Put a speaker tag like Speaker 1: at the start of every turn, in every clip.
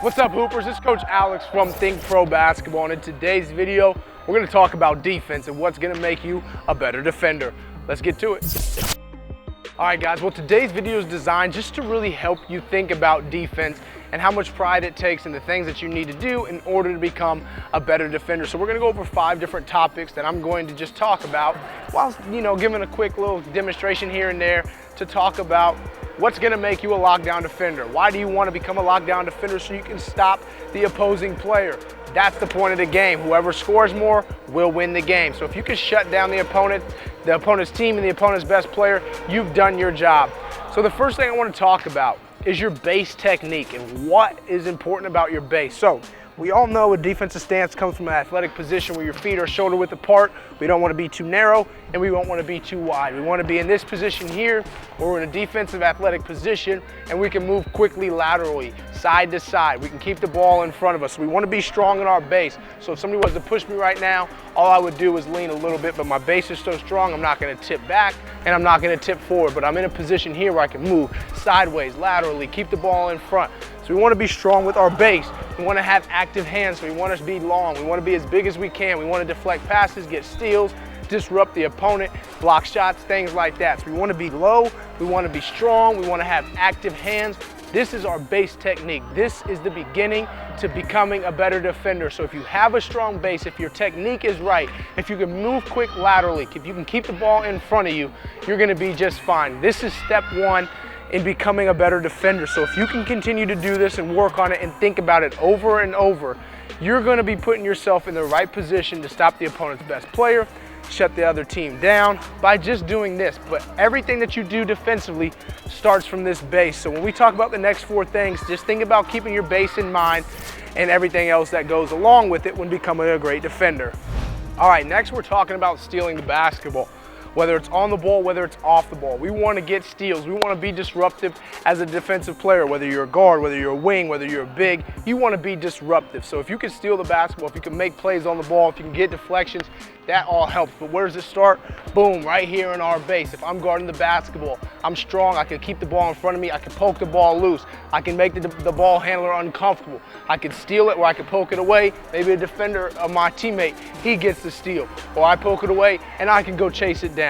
Speaker 1: What's up, Hoopers? It's Coach Alex from THINCPRO Basketball, and in today's video, we're going to talk about defense and what's going to make you a better defender. Let's get to it. All right, guys, well, today's video is designed just to really help you think about defense and how much pride it takes and the things that you need to do in order to become a better defender. So we're going to go over 5 different topics that I'm going to just talk about while, giving a quick little demonstration here and there to talk about what's going to make you a lockdown defender. Why do you want to become a lockdown defender? So you can stop the opposing player. That's the point of the game. Whoever scores more will win the game. So if you can shut down the opponent's team and the opponent's best player, you've done your job. So the first thing I want to talk about is your base technique and what is important about your base. So we all know a defensive stance comes from an athletic position where your feet are shoulder width apart. We don't want to be too narrow and we don't want to be too wide. We want to be in this position here where we're in a defensive athletic position and we can move quickly laterally, side to side. We can keep the ball in front of us. So we want to be strong in our base. So if somebody was to push me right now, all I would do is lean a little bit, but my base is so strong I'm not going to tip back and I'm not going to tip forward. But I'm in a position here where I can move sideways, laterally, keep the ball in front. So we want to be strong with our base. We want to have active hands, so we want to be long. We want to be as big as we can. We want to deflect passes, get steals, disrupt the opponent, block shots, things like that. So we want to be low, we want to be strong, we want to have active hands. This is our base technique. This is the beginning to becoming a better defender. So if you have a strong base, if your technique is right, if you can move quick laterally, if you can keep the ball in front of you, you're going to be just fine. This is step 1 in becoming a better defender. So if you can continue to do this and work on it and think about it over and over, you're going to be putting yourself in the right position to stop the opponent's best player, shut the other team down by just doing this. But everything that you do defensively starts from this base. So when we talk about the next 4 things, just think about keeping your base in mind and everything else that goes along with it when becoming a great defender. All right, next we're talking about stealing the basketball. Whether it's on the ball, whether it's off the ball. We want to get steals. We want to be disruptive as a defensive player, whether you're a guard, whether you're a wing, whether you're a big, you want to be disruptive. So if you can steal the basketball, if you can make plays on the ball, if you can get deflections, that all helps. But where does it start? Boom, right here in our base. If I'm guarding the basketball, I'm strong, I can keep the ball in front of me, I can poke the ball loose, I can make the ball handler uncomfortable. I can steal it or I can poke it away. Maybe a defender of my teammate, he gets the steal. Or I poke it away and I can go chase it down.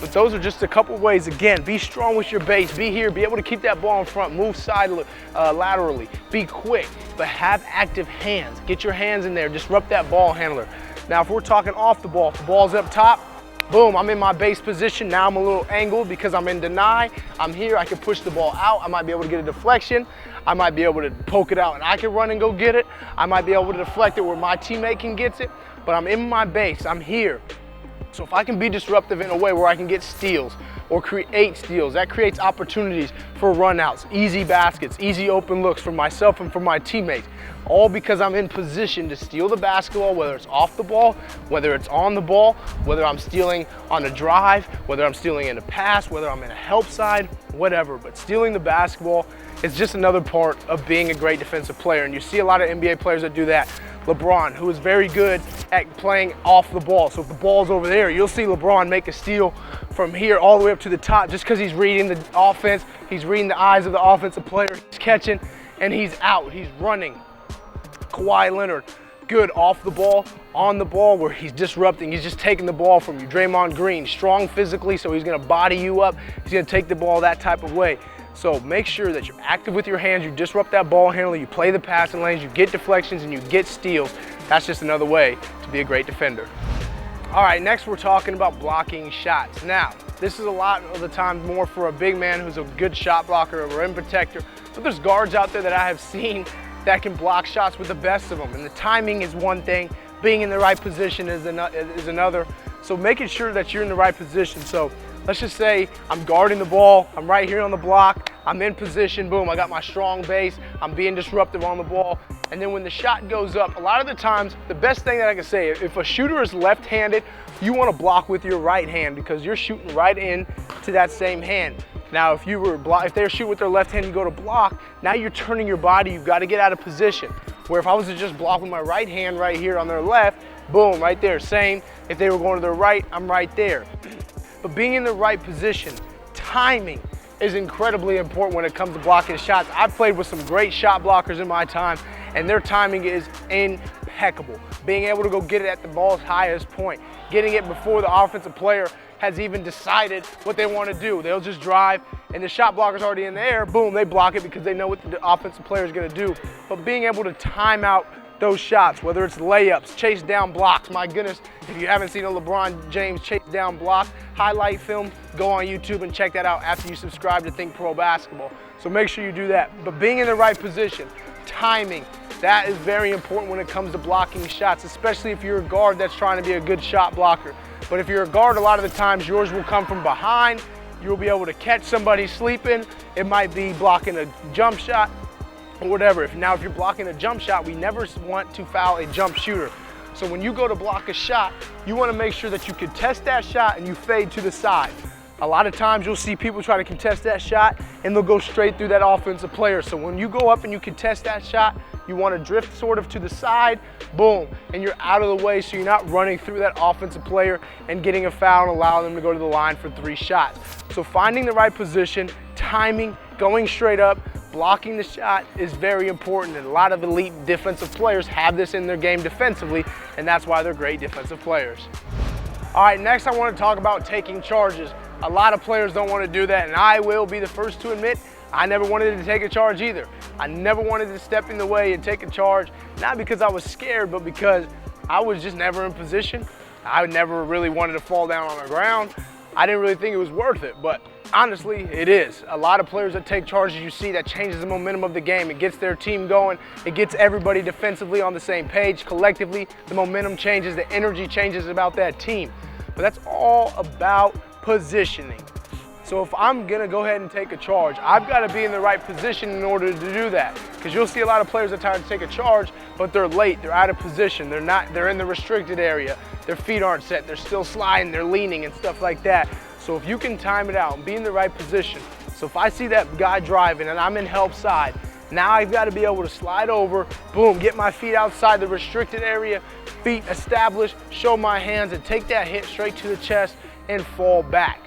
Speaker 1: But those are just a couple ways. Again, be strong with your base, be here, be able to keep that ball in front, move laterally, be quick, but have active hands. Get your hands in there, disrupt that ball handler. Now, if we're talking off the ball, if the ball's up top, boom, I'm in my base position. Now I'm a little angled because I'm in deny. I'm here, I can push the ball out. I might be able to get a deflection. I might be able to poke it out and I can run and go get it. I might be able to deflect it where my teammate can get it, but I'm in my base, I'm here. So if I can be disruptive in a way where I can get steals or create steals, that creates opportunities for runouts, easy baskets, easy open looks for myself and for my teammates, all because I'm in position to steal the basketball, whether it's off the ball, whether it's on the ball, whether I'm stealing on a drive, whether I'm stealing in a pass, whether I'm in a help side, whatever. But stealing the basketball is just another part of being a great defensive player. And you see a lot of NBA players that do that. LeBron, who is very good at playing off the ball. So if the ball's over there, you'll see LeBron make a steal from here all the way up to the top just because he's reading the offense, he's reading the eyes of the offensive player, he's catching, and he's out, he's running. Kawhi Leonard, good off the ball, on the ball where he's disrupting, he's just taking the ball from you. Draymond Green, strong physically, so he's gonna body you up, he's gonna take the ball that type of way. So make sure that you're active with your hands, you disrupt that ball handler, you play the passing lanes, you get deflections, and you get steals. That's just another way to be a great defender. All right, next we're talking about blocking shots. Now, this is a lot of the time more for a big man who's a good shot blocker or rim protector, but there's guards out there that I have seen that can block shots with the best of them. And the timing is one thing, being in the right position is another. So making sure that you're in the right position. So let's just say I'm guarding the ball, I'm right here on the block, I'm in position, boom, I got my strong base, I'm being disruptive on the ball, and then when the shot goes up, a lot of the times, the best thing that I can say, if a shooter is left-handed, you want to block with your right hand because you're shooting right in to that same hand. Now, if they're shooting with their left hand, you go to block, now you're turning your body, you've got to get out of position. Where if I was to just block with my right hand right here on their left, boom, right there, same. If they were going to their right, I'm right there. But being in the right position, timing, is incredibly important when it comes to blocking shots. I've played with some great shot blockers in my time, and their timing is impeccable. Being able to go get it at the ball's highest point, getting it before the offensive player has even decided what they want to do. They'll just drive, and the shot blocker's already in the air, boom, they block it because they know what the offensive player is going to do. But being able to time out those shots, whether it's layups, chase down blocks, my goodness, if you haven't seen a LeBron James chase down block highlight film, go on YouTube and check that out after you subscribe to THINCPRO Basketball. So make sure you do that. But being in the right position, timing, that is very important when it comes to blocking shots, especially if you're a guard that's trying to be a good shot blocker. But if you're a guard, a lot of the times yours will come from behind. You'll be able to catch somebody sleeping. It might be blocking a jump shot or whatever. If you're blocking a jump shot, we never want to foul a jump shooter. So when you go to block a shot, you want to make sure that you contest that shot and you fade to the side. A lot of times you'll see people try to contest that shot and they'll go straight through that offensive player. So when you go up and you contest that shot, you want to drift sort of to the side, boom, and you're out of the way so you're not running through that offensive player and getting a foul and allowing them to go to the line for 3 shots. So finding the right position, timing, going straight up, blocking the shot is very important, and a lot of elite defensive players have this in their game defensively, and that's why they're great defensive players. All right, next I want to talk about taking charges. A lot of players don't want to do that, and I will be the first to admit I never wanted to take a charge either. I never wanted to step in the way and take a charge, not because I was scared, but because I was just never in position. I never really wanted to fall down on the ground. I didn't really think it was worth it, but honestly, it is. A lot of players that take charges, you see, that changes the momentum of the game. It gets their team going. It gets everybody defensively on the same page. Collectively, the momentum changes, the energy changes about that team. But that's all about positioning. So if I'm gonna go ahead and take a charge, I've gotta be in the right position in order to do that. Because you'll see a lot of players that try to take a charge, but they're late, they're out of position, they're in the restricted area, their feet aren't set, they're still sliding, they're leaning and stuff like that. So if you can time it out and be in the right position, so if I see that guy driving and I'm in help side, now I've got to be able to slide over, boom, get my feet outside the restricted area, feet established, show my hands and take that hit straight to the chest and fall back.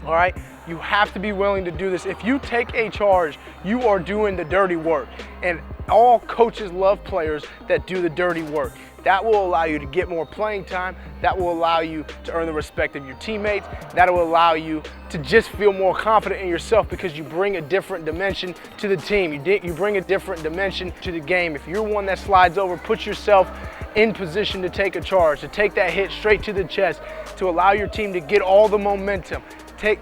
Speaker 1: All right, you have to be willing to do this. If you take a charge, you are doing the dirty work, and all coaches love players that do the dirty work. That will allow you to get more playing time. That will allow you to earn the respect of your teammates. That will allow you to just feel more confident in yourself because you bring a different dimension to the team. You bring a different dimension to the game. If you're one that slides over, put yourself in position to take a charge, to take that hit straight to the chest, to allow your team to get all the momentum, to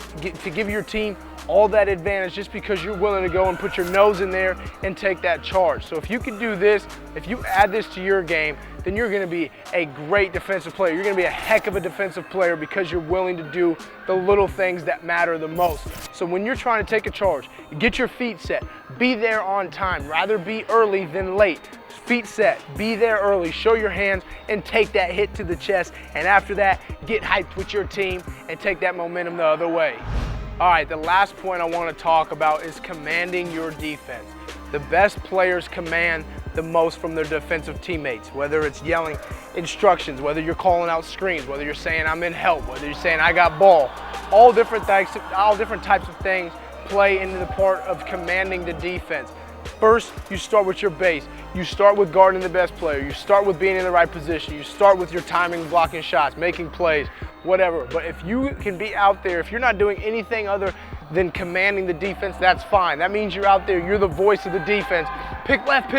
Speaker 1: give your team all that advantage just because you're willing to go and put your nose in there and take that charge. So if you can do this, if you add this to your game, then you're gonna be a great defensive player. You're gonna be a heck of a defensive player because you're willing to do the little things that matter the most. So when you're trying to take a charge, get your feet set, be there on time, rather be early than late. Feet set, be there early, show your hands, and take that hit to the chest. And after that, get hyped with your team and take that momentum the other way. All right, the last point I want to talk about is commanding your defense. The best players command the most from their defensive teammates, whether it's yelling instructions, whether you're calling out screens, whether you're saying I'm in help, whether you're saying I got ball. All different types of things play into the part of commanding the defense. First, you start with your base. You start with guarding the best player. You start with being in the right position. You start with your timing, blocking shots, making plays, whatever. But if you can be out there, if you're not doing anything other than commanding the defense, that's fine. That means you're out there, you're the voice of the defense. Pick left,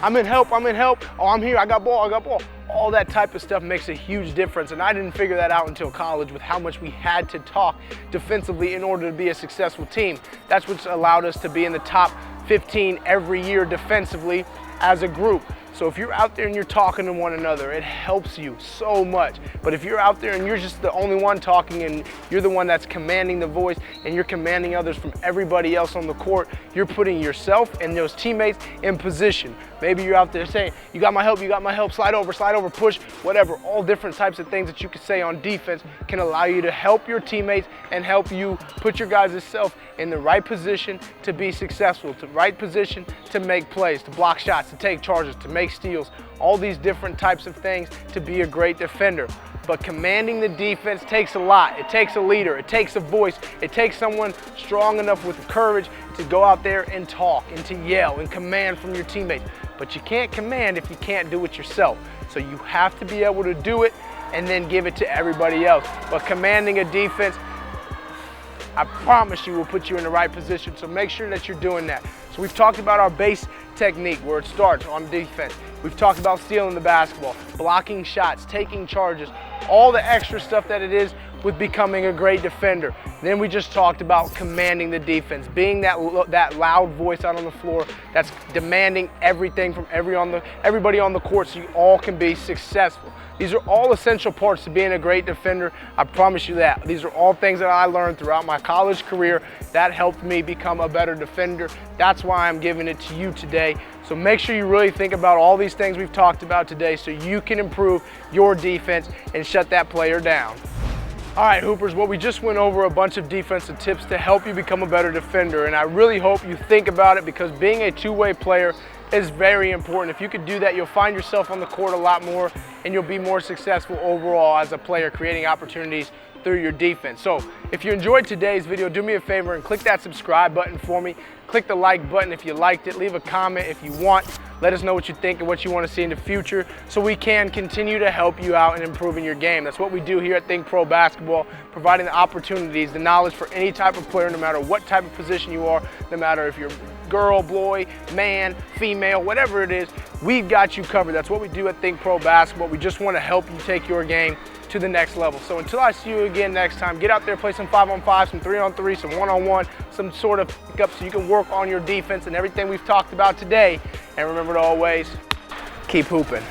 Speaker 1: I'm in help, oh, I'm here, I got ball. All that type of stuff makes a huge difference, and I didn't figure that out until college with how much we had to talk defensively in order to be a successful team. That's what's allowed us to be in the top 15 every year defensively as a group. So if you're out there and you're talking to one another, it helps you so much. But if you're out there and you're just the only one talking and you're the one that's commanding the voice and you're commanding others from everybody else on the court, you're putting yourself and those teammates in position. Maybe you're out there saying, you got my help, slide over, push, whatever. All different types of things that you can say on defense can allow you to help your teammates and help you put your guys' self in the right position to be successful, to right position to make plays, to block shots, to take charges, to make steals, all these different types of things to be a great defender. but commanding the defense takes a lot. It takes a leader, it takes a voice, it takes someone strong enough with the courage to go out there and talk and to yell and command from your teammates. But you can't command if you can't do it yourself. So you have to be able to do it and then give it to everybody else. But commanding a defense, I promise you, will put you in the right position. So make sure that you're doing that. So we've talked about our base technique, where it starts on defense. We've talked about stealing the basketball, blocking shots, taking charges, all the extra stuff that it is with becoming a great defender. Then we just talked about commanding the defense, being that loud voice out on the floor that's demanding everything from everybody on the court, so you all can be successful. These are all essential parts to being a great defender. I promise you that. These are all things that I learned throughout my college career that helped me become a better defender. That's why I'm giving it to you today. So make sure you really think about all these things we've talked about today so you can improve your defense and shut that player down. All right, Hoopers, well, we just went over a bunch of defensive tips to help you become a better defender, and I really hope you think about it, because being a two-way player is very important. If you could do that, you'll find yourself on the court a lot more, and you'll be more successful overall as a player, creating opportunities through your defense. So if you enjoyed today's video, do me a favor and click that subscribe button for me. Click the like button if you liked it. Leave a comment if you want. Let us know what you think and what you want to see in the future, so we can continue to help you out in improving your game. That's what we do here at THINCPRO Basketball, providing the opportunities, the knowledge for any type of player, no matter what type of position you are, no matter if you're girl, boy, man, female, whatever it is, we've got you covered. That's what we do at THINCPRO Basketball. We just want to help you take your game to the next level. So until I see you again next time, get out there, play some 5-on-5, some 3-on-3, some 1-on-1, some sort of pickup, so you can work on your defense and everything we've talked about today. And remember to always keep hooping.